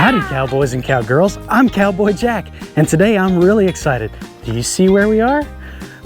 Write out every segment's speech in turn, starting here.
Howdy cowboys and cowgirls, I'm Cowboy Jack, and today I'm really excited. Do you see where we are?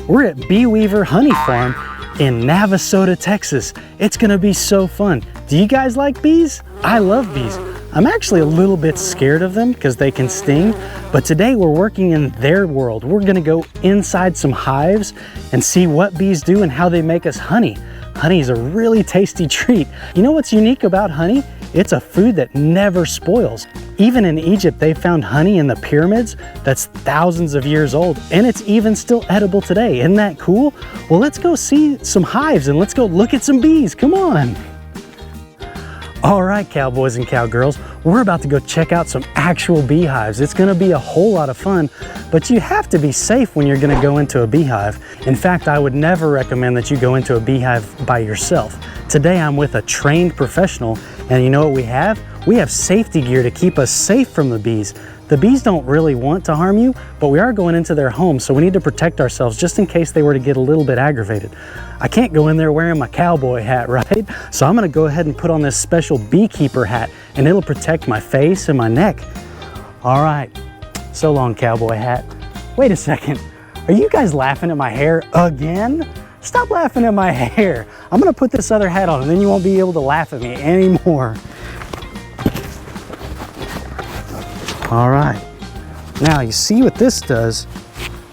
We're at BeeWeaver Honey Farm in Navasota, Texas. It's gonna be so fun. Do you guys like bees? I love bees. I'm actually a little bit scared of them because they can sting, but today we're working in their world. We're gonna go inside some hives and see what bees do and how they make us honey. Honey is a really tasty treat. You know what's unique about honey? It's a food that never spoils. Even in Egypt, they found honey in the pyramids that's thousands of years old, and it's even still edible today. Isn't that cool? Well, let's go see some hives and let's go look at some bees. Come on. All right, cowboys and cowgirls, we're about to go check out some actual beehives. It's gonna be a whole lot of fun, but you have to be safe when you're gonna go into a beehive. In fact, I would never recommend that you go into a beehive by yourself. Today, I'm with a trained professional, and you know what we have? We have safety gear to keep us safe from the bees. The bees don't really want to harm you, but we are going into their home, so we need to protect ourselves just in case they were to get a little bit aggravated. I can't go in there wearing my cowboy hat, right? So I'm gonna go ahead and put on this special beekeeper hat, and it'll protect my face and my neck. All right, so long, cowboy hat. Wait a second, are you guys laughing at my hair again? Stop laughing at my hair. I'm gonna put this other hat on, and then you won't be able to laugh at me anymore. All right, now you see what this does?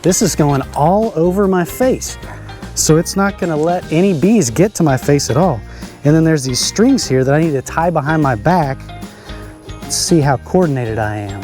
This is going all over my face. So it's not gonna let any bees get to my face at all. And then there's these strings here that I need to tie behind my back. Let's see how coordinated I am.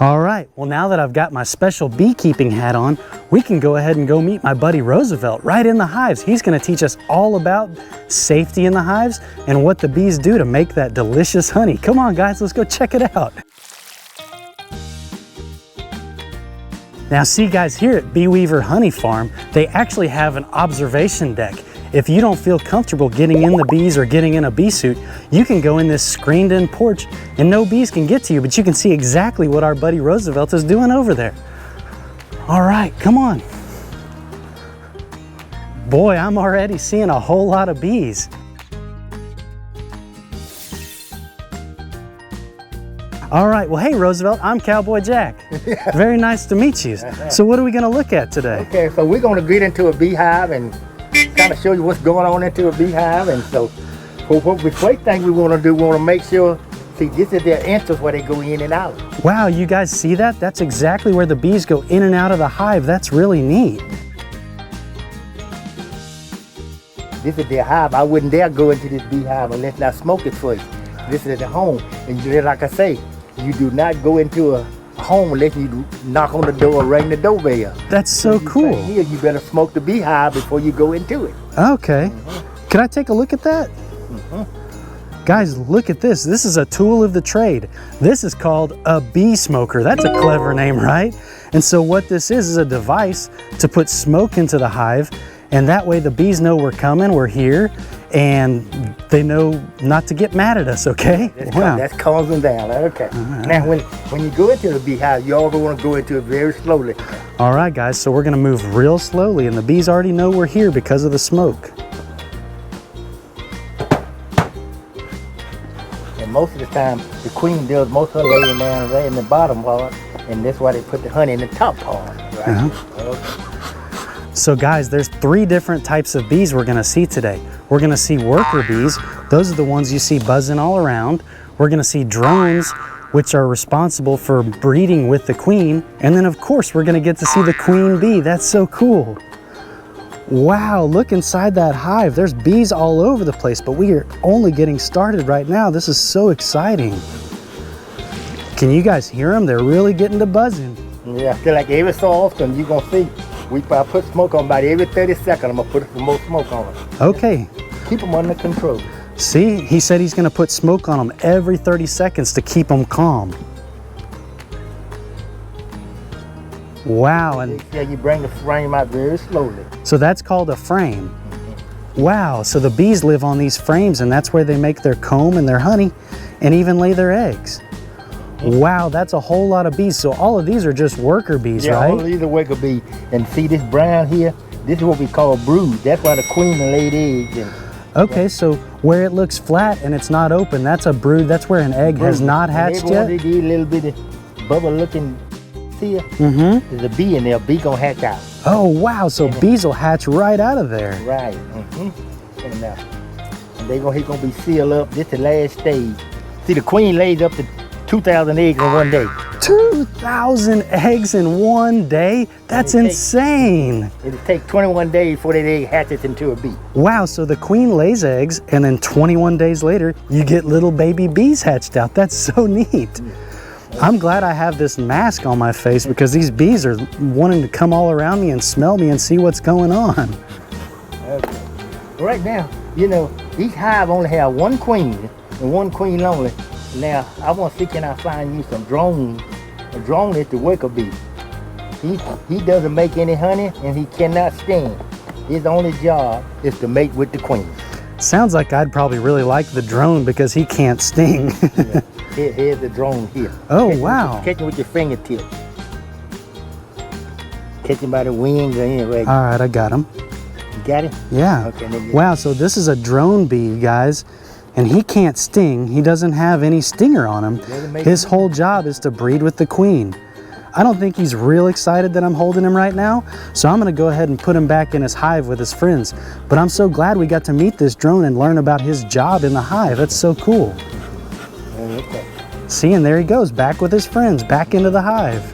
All right, well now that I've got my special beekeeping hat on, we can go ahead and go meet my buddy Roosevelt right in the hives. He's gonna teach us all about safety in the hives and what the bees do to make that delicious honey. Come on guys, let's go check it out. Now see guys, here at BeeWeaver Honey Farm, they actually have an observation deck. If you don't feel comfortable getting in the bees or getting in a bee suit, you can go in this screened in porch and no bees can get to you, but you can see exactly what our buddy Roosevelt is doing over there. All right, come on. Boy, I'm already seeing a whole lot of bees. All right, well, hey, Roosevelt, I'm Cowboy Jack. Yeah. Very nice to meet you. So what are we gonna look at today? Okay, so we're gonna get into a beehive and kind of show you what's going on into a beehive. And so the first thing we wanna do, we wanna make sure, see, this is their entrance where they go in and out. Wow, you guys see that? That's exactly where the bees go in and out of the hive. That's really neat. This is their hive. I wouldn't dare go into this beehive unless I smoke it first. This is the home. And just like I say, you do not go into a home unless you knock on the door or ring the doorbell. That's so cool. Here, you better smoke the beehive before you go into it. Okay. Can I take a look at that? Guys, look at this. This is a tool of the trade. This is called a bee smoker. That's a clever name, right? And so what this is a device to put smoke into the hive, and that way the bees know we're coming, we're here, and they know not to get mad at us, okay? That calms them down, okay. Right. Now, when you go into the beehive, you always want to go into it very slowly. All right, guys, so we're gonna move real slowly, and the bees already know we're here because of the smoke. And most of the time, the queen does most of her laying down there in the bottom part, and that's why they put the honey in the top part, right? Okay. So guys, there's 3 different types of bees we're gonna see today. We're gonna see worker bees. Those are the ones you see buzzing all around. We're gonna see drones, which are responsible for breeding with the queen. And then of course, we're gonna get to see the queen bee. That's so cool. Wow, look inside that hive. There's bees all over the place, but we are only getting started right now. This is so exciting. Can you guys hear them? They're really getting to buzzing. Yeah, feel like every so often you're gonna see, I put smoke on about every 30 seconds, I'm gonna put some more smoke on them. Okay. Keep them under control. See, he said he's gonna put smoke on them every 30 seconds to keep them calm. Wow. And yeah, you bring the frame out very slowly. So that's called a frame. Wow, so the bees live on these frames, and that's where they make their comb and their honey and even lay their eggs. Wow, that's a whole lot of bees. So all of these are just worker bees, right? Yeah, all of these are worker bees. And see this brown here? This is what we call brood. That's why the queen laid eggs. And Okay, so where it looks flat and it's not open, that's a brood. That's where an egg has not hatched yet? They did a little bit of bubble-looking seal. There's a bee in there. Bee gonna hatch out. Oh, wow. So bees will hatch right out of there. Right. And he gonna be sealed up. This is the last stage. See, the queen lays up to 2,000 eggs in one day. 2,000 eggs in one day? That's insane. It'll take 21 days before that egg hatches into a bee. Wow, so the queen lays eggs and then 21 days later, you get little baby bees hatched out. That's so neat. I'm glad I have this mask on my face because these bees are wanting to come all around me and smell me and see what's going on. Okay. Right now, you know, each hive only have one queen and one queen only. Now, I want to see, can I find you some drone? A drone is the worker bee. He doesn't make any honey and he cannot sting. His only job is to mate with the queen. Sounds like I'd probably really like the drone because he can't sting. Here's the drone here. Oh, wow. Catch him with your fingertips. Catch him by the wings or anyway. All right, I got him. You got it? Yeah. Okay, wow, so this is a drone bee, guys. And he can't sting. He doesn't have any stinger on him. His whole job is to breed with the queen. I don't think he's real excited that I'm holding him right now, so I'm gonna go ahead and put him back in his hive with his friends. But I'm so glad we got to meet this drone and learn about his job in the hive. That's so cool. Okay. See, and there he goes, back with his friends, back into the hive.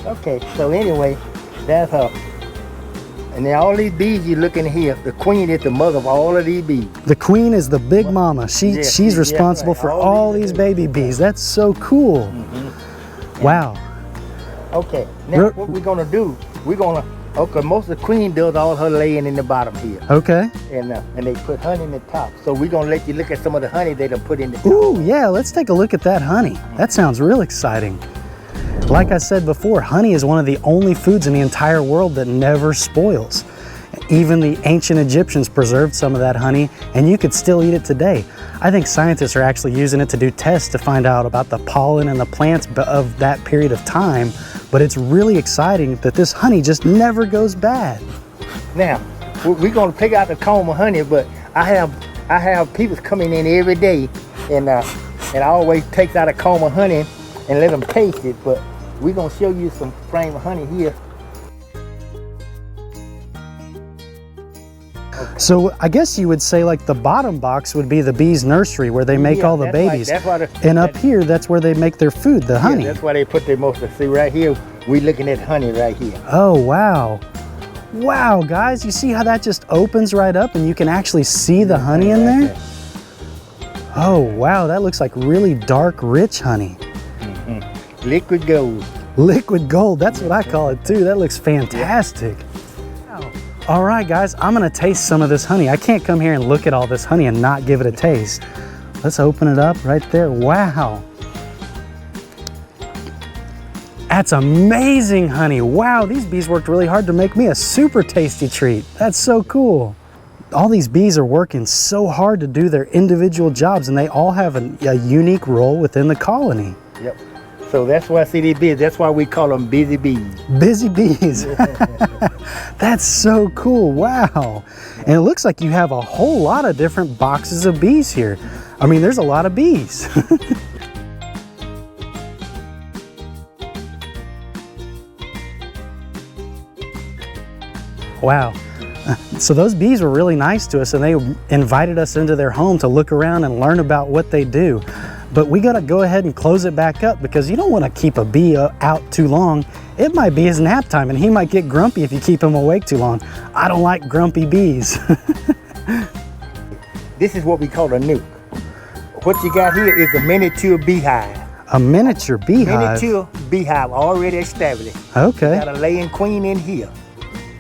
Okay, so anyway, that's her. And then all these bees you're looking here, the queen is the mother of all of these bees. The queen is the big mama. She's responsible for all these baby bees. That's so cool. Wow. Okay, now what we're gonna do, okay, most of the queen does all her laying in the bottom here. Okay. And they put honey in the top. So we're gonna let you look at some of the honey they done put in the top. Ooh, yeah, let's take a look at that honey. That sounds real exciting. Like I said before, honey is one of the only foods in the entire world that never spoils. Even the ancient Egyptians preserved some of that honey, and you could still eat it today. I think scientists are actually using it to do tests to find out about the pollen and the plants of that period of time, but it's really exciting that this honey just never goes bad. Now, we're gonna pick out the comb of honey, but I have people coming in every day, and I always take out a comb of honey and let them taste it, but we're gonna show you some frame of honey here. Okay. So I guess you would say like the bottom box would be the bees' nursery where they make all the babies. And up here, that's where they make their food, the honey. That's why they put their most of, see right here, we're looking at honey right here. Oh, wow. Wow, guys, you see how that just opens right up and you can actually see the honey in there? Oh, wow, that looks like really dark, rich honey. Liquid gold. Liquid gold, that's what I call it too. That looks fantastic. Wow. All right, guys, I'm gonna taste some of this honey. I can't come here and look at all this honey and not give it a taste. Let's open it up right there. Wow. That's amazing honey. Wow, these bees worked really hard to make me a super tasty treat. That's so cool. All these bees are working so hard to do their individual jobs, and they all have a unique role within the colony. Yep. So that's why I see these bees. That's why we call them busy bees. Busy bees. That's so cool. Wow. And it looks like you have a whole lot of different boxes of bees here. I mean, there's a lot of bees. Wow. So those bees were really nice to us, and they invited us into their home to look around and learn about what they do. But we gotta go ahead and close it back up because you don't wanna keep a bee out too long. It might be his nap time and he might get grumpy if you keep him awake too long. I don't like grumpy bees. This is what we call a nuke. What you got here is a miniature beehive. A miniature beehive? Miniature beehive already established. Okay. Got a laying queen in here.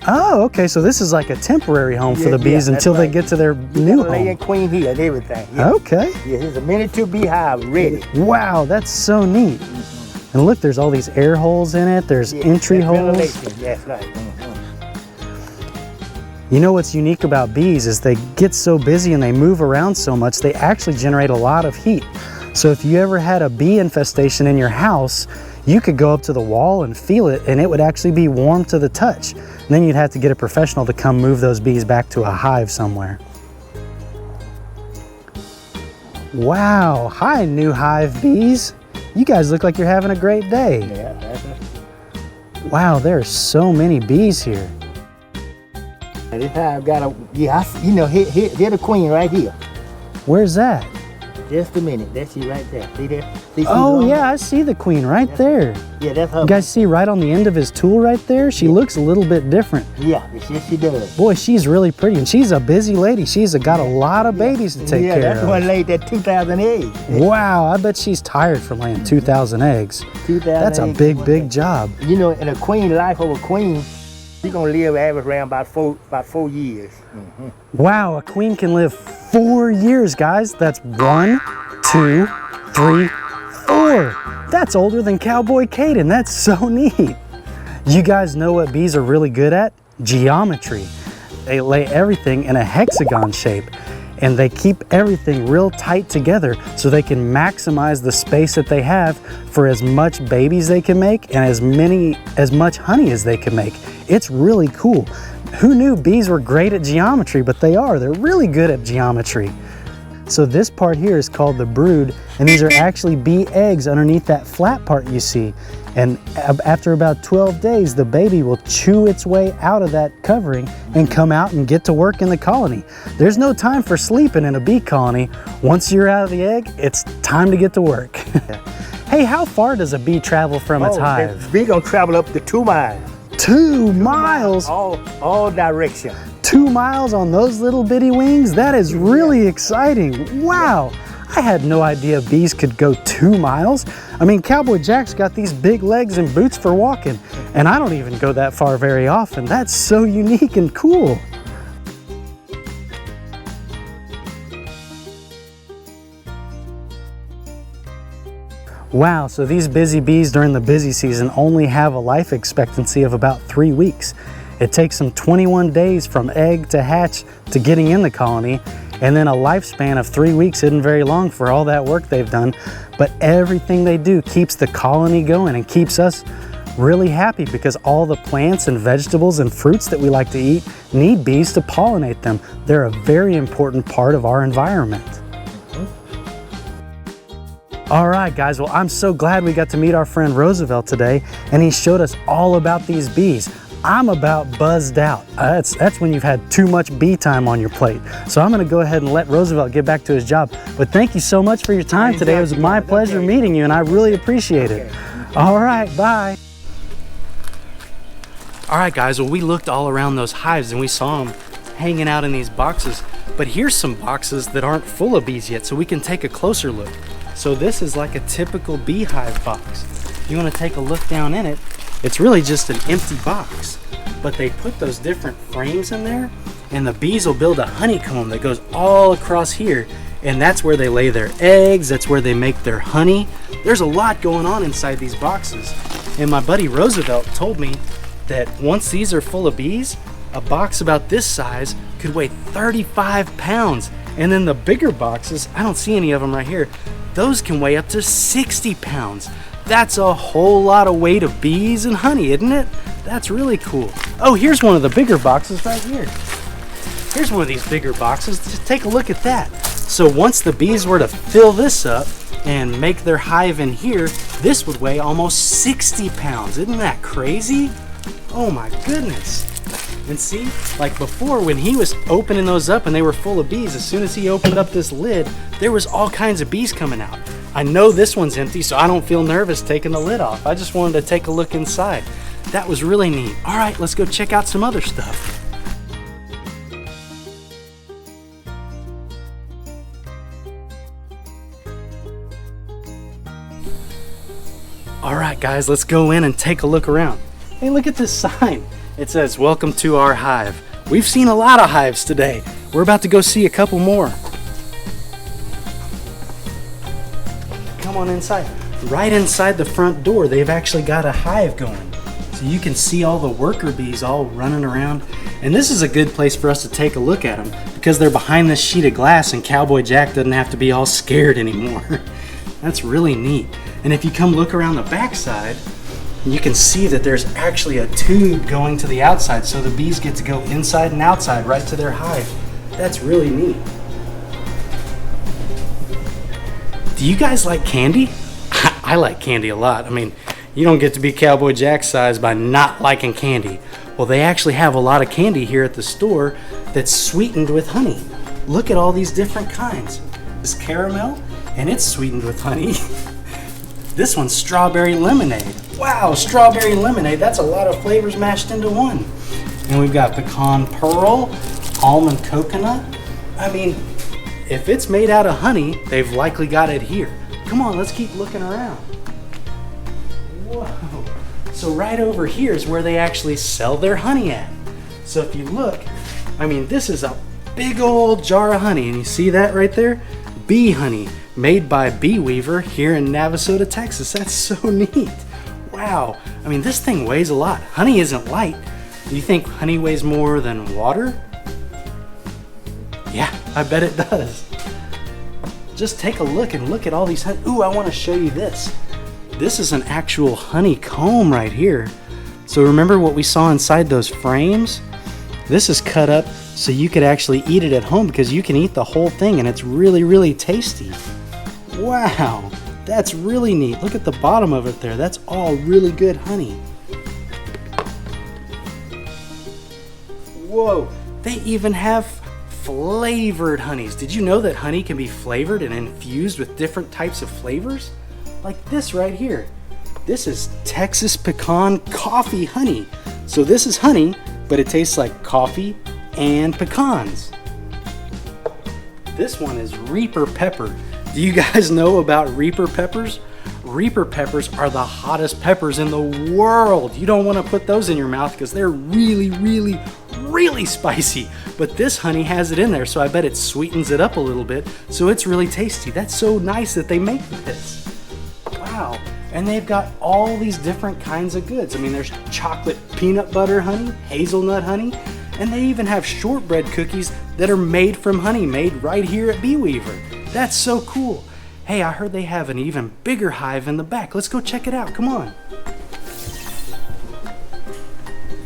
Oh, okay, so this is like a temporary home for the bees until they get to their new home. Laying queen here and everything. Yeah. Okay. Yeah, here's a miniature beehive ready. Wow, that's so neat. And look, there's all these air holes in it. There's entry holes. That's right. You know what's unique about bees is they get so busy and they move around so much, they actually generate a lot of heat. So if you ever had a bee infestation in your house, you could go up to the wall and feel it, and it would actually be warm to the touch. And then you'd have to get a professional to come move those bees back to a hive somewhere. Wow, hi new hive bees. You guys look like you're having a great day. Yeah, that's it. Wow, there are so many bees here. And this hive got a, yeah, you know, here the queen right here. Where's that? Just a minute, that's she right there. See there? See, Oh yeah, I see the queen right there. Yeah, that's her. You guys see right on the end of his tool right there? She looks a little bit different. Yeah, yes she does. Boy, she's really pretty, and she's a busy lady. She's got a lot of babies to take care of. Yeah, that's the one laid that 2,000 eggs. Wow, I bet she's tired from laying 2,000 eggs. 2,000 That's a eggs big job. You know, in a queen life of a queen, she's gonna live average around about four years. Wow, a queen can live 4 years, guys. That's 1, 2, 3, 4. That's older than Cowboy Caden. That's so neat. You guys know what bees are really good at? Geometry. They lay everything in a hexagon shape, and they keep everything real tight together so they can maximize the space that they have for as much babies they can make and as much honey as they can make. It's really cool. Who knew bees were great at geometry? But they are. They're really good at geometry. So this part here is called the brood, and these are actually bee eggs underneath that flat part you see. And after about 12 days, the baby will chew its way out of that covering and come out and get to work in the colony. There's no time for sleeping in a bee colony. Once you're out of the egg, it's time to get to work. Hey, how far does a bee travel from its hive? The bee gonna travel up to 2 miles. 2 miles? All direction. 2 miles on those little bitty wings? That is really exciting. Wow, I had no idea bees could go 2 miles. I mean, Cowboy Jack's got these big legs and boots for walking, and I don't even go that far very often. That's so unique and cool. Wow, so these busy bees during the busy season only have a life expectancy of about 3 weeks. It takes them 21 days from egg to hatch to getting in the colony, and then a lifespan of 3 weeks isn't very long for all that work they've done, but everything they do keeps the colony going and keeps us really happy because all the plants and vegetables and fruits that we like to eat need bees to pollinate them. They're a very important part of our environment. All right, guys, well, I'm so glad we got to meet our friend Roosevelt today, and he showed us all about these bees. I'm about buzzed out. That's when you've had too much bee time on your plate. So I'm gonna go ahead and let Roosevelt get back to his job. But thank you so much for your time today. It was my pleasure meeting you, and I really appreciate it. All right, bye. All right, guys, well, we looked all around those hives and we saw them hanging out in these boxes. But here's some boxes that aren't full of bees yet, so we can take a closer look. So this is like a typical beehive box. If you want to take a look down in it, it's really just an empty box. But they put those different frames in there, and the bees will build a honeycomb that goes all across here, and that's where they lay their eggs, that's where they make their honey. There's a lot going on inside these boxes. And my buddy Roosevelt told me that once these are full of bees, a box about this size could weigh 35 pounds. And then the bigger boxes, I don't see any of them right here, those can weigh up to 60 pounds. That's a whole lot of weight of bees and honey, isn't it? That's really cool. Oh, here's one of the bigger boxes right here. Here's one of these bigger boxes. Just take a look at that. So once the bees were to fill this up and make their hive in here, this would weigh almost 60 pounds. Isn't that crazy? Oh my goodness. And see, like before when he was opening those up and they were full of bees, as soon as he opened up this lid, there was all kinds of bees coming out. I know this one's empty, so I don't feel nervous taking the lid off. I just wanted to take a look inside. That was really neat. All right, let's go check out some other stuff. All right, guys, let's go in and take a look around. Hey, look at this sign. It says, "Welcome to our hive." We've seen a lot of hives today. We're about to go see a couple more. Come on inside. Right inside the front door, they've actually got a hive going. So you can see all the worker bees all running around. And this is a good place for us to take a look at them because they're behind this sheet of glass and Cowboy Jack doesn't have to be all scared anymore. That's really neat. And if you come look around the back side, And you can see that there's actually a tube going to the outside, so the bees get to go inside and outside right to their hive. That's really neat. Do you guys like candy? I like candy a lot. I mean, you don't get to be Cowboy Jack size by not liking candy. Well, they actually have a lot of candy here at the store that's sweetened with honey. Look at all these different kinds. This caramel, and it's sweetened with honey. This one's strawberry lemonade. Wow, strawberry lemonade, that's a lot of flavors mashed into one. And we've got pecan pearl, almond coconut. I mean, if it's made out of honey, they've likely got it here. Come on, let's keep looking around. Whoa. So right over here is where they actually sell their honey at. So if you look, I mean, this is a big old jar of honey, and you see that right there? Bee honey, made by BeeWeaver here in Navasota, Texas. That's so neat. Wow, I mean, this thing weighs a lot. Honey isn't light. Do you think honey weighs more than water? Yeah, I bet it does. Just take a look and look at all these honey. Ooh, I want to show you this. This is an actual honeycomb right here. So remember what we saw inside those frames? This is cut up so you could actually eat it at home, because you can eat the whole thing and it's really, really tasty. Wow, that's really neat. Look at the bottom of it there. That's all really good honey. Whoa, they even have flavored honeys. Did you know that honey can be flavored and infused with different types of flavors? Like this right here. This is Texas pecan coffee honey. So this is honey, but it tastes like coffee and pecans. This one is Reaper pepper. Do you guys know about Reaper peppers? Reaper peppers are the hottest peppers in the world. You don't want to put those in your mouth because they're really, really, really spicy. But this honey has it in there, so I bet it sweetens it up a little bit, so it's really tasty. That's so nice that they make this. Wow. And they've got all these different kinds of goods. I mean, there's chocolate peanut butter honey, hazelnut honey, and they even have shortbread cookies that are made from honey, made right here at BeeWeaver. That's so cool. Hey, I heard they have an even bigger hive in the back. Let's go check it out. Come on.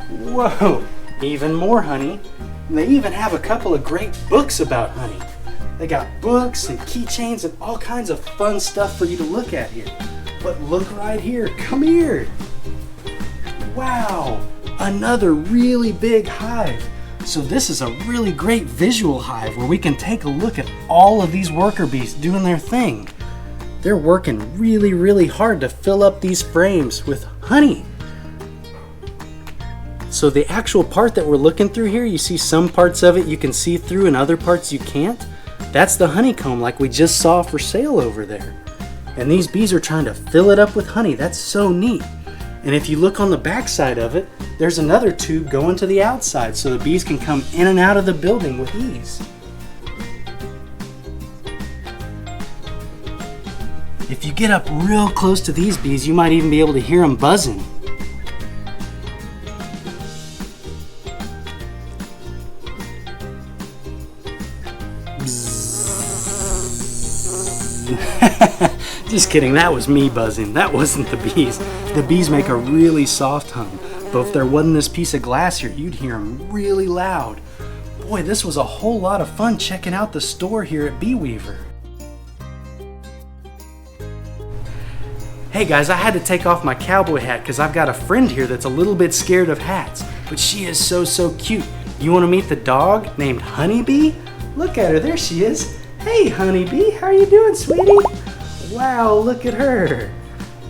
Whoa, even more honey. And they even have a couple of great books about honey. They got books and keychains and all kinds of fun stuff for you to look at here. But look right here. Come here. Wow, another really big hive. So this is a really great visual hive where we can take a look at all of these worker bees doing their thing. They're working really, really hard to fill up these frames with honey. So the actual part that we're looking through here, you see some parts of it you can see through and other parts you can't. That's the honeycomb like we just saw for sale over there. And these bees are trying to fill it up with honey. That's so neat. And if you look on the back side of it, there's another tube going to the outside so the bees can come in and out of the building with ease. If you get up real close to these bees, you might even be able to hear them buzzing. Just kidding, that was me buzzing. That wasn't the bees. The bees make a really soft hum. But if there wasn't this piece of glass here, you'd hear them really loud. Boy, this was a whole lot of fun checking out the store here at BeeWeaver. Hey guys, I had to take off my cowboy hat because I've got a friend here that's a little bit scared of hats. But she is so cute. You want to meet the dog named Honeybee? Look at her, there she is. Hey Honeybee, how are you doing, sweetie? Wow, look at her.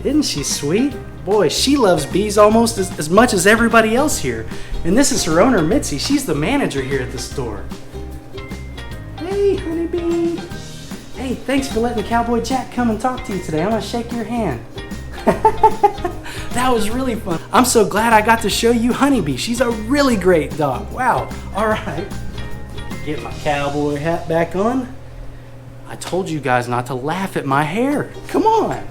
Isn't she sweet? Boy, she loves bees almost as much as everybody else here. And this is her owner, Mitzi. She's the manager here at the store. Hey, Honeybee. Hey, thanks for letting Cowboy Jack come and talk to you today. I'm gonna shake your hand. That was really fun. I'm so glad I got to show you Honeybee. She's a really great dog. Wow. All right. Get my cowboy hat back on. I told you guys not to laugh at my hair. Come on.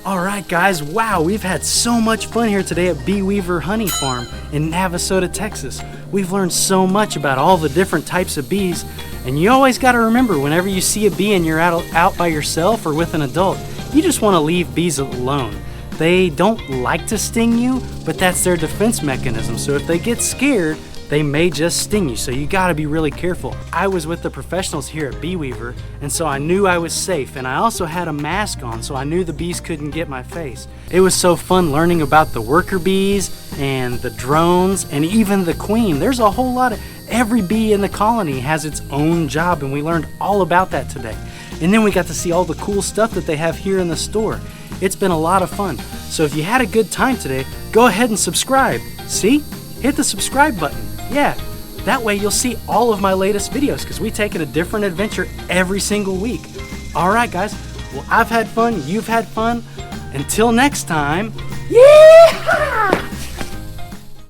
All right, guys. Wow, we've had so much fun here today at BeeWeaver Honey Farm in Navasota, Texas. We've learned so much about all the different types of bees. And you always got to remember, whenever you see a bee and you're out by yourself or with an adult, you just want to leave bees alone. They don't like to sting you, but that's their defense mechanism. So if they get scared, they may just sting you, so you gotta be really careful. I was with the professionals here at BeeWeaver, and so I knew I was safe, and I also had a mask on, so I knew the bees couldn't get my face. It was so fun learning about the worker bees, and the drones, and even the queen. There's a whole lot of, every bee in the colony has its own job, and we learned all about that today. And then we got to see all the cool stuff that they have here in the store. It's been a lot of fun. So if you had a good time today, go ahead and subscribe. See? Hit the subscribe button. Yeah, that way you'll see all of my latest videos because we take a different adventure every single week. All right, guys. Well, I've had fun. You've had fun. Until next time, yeah!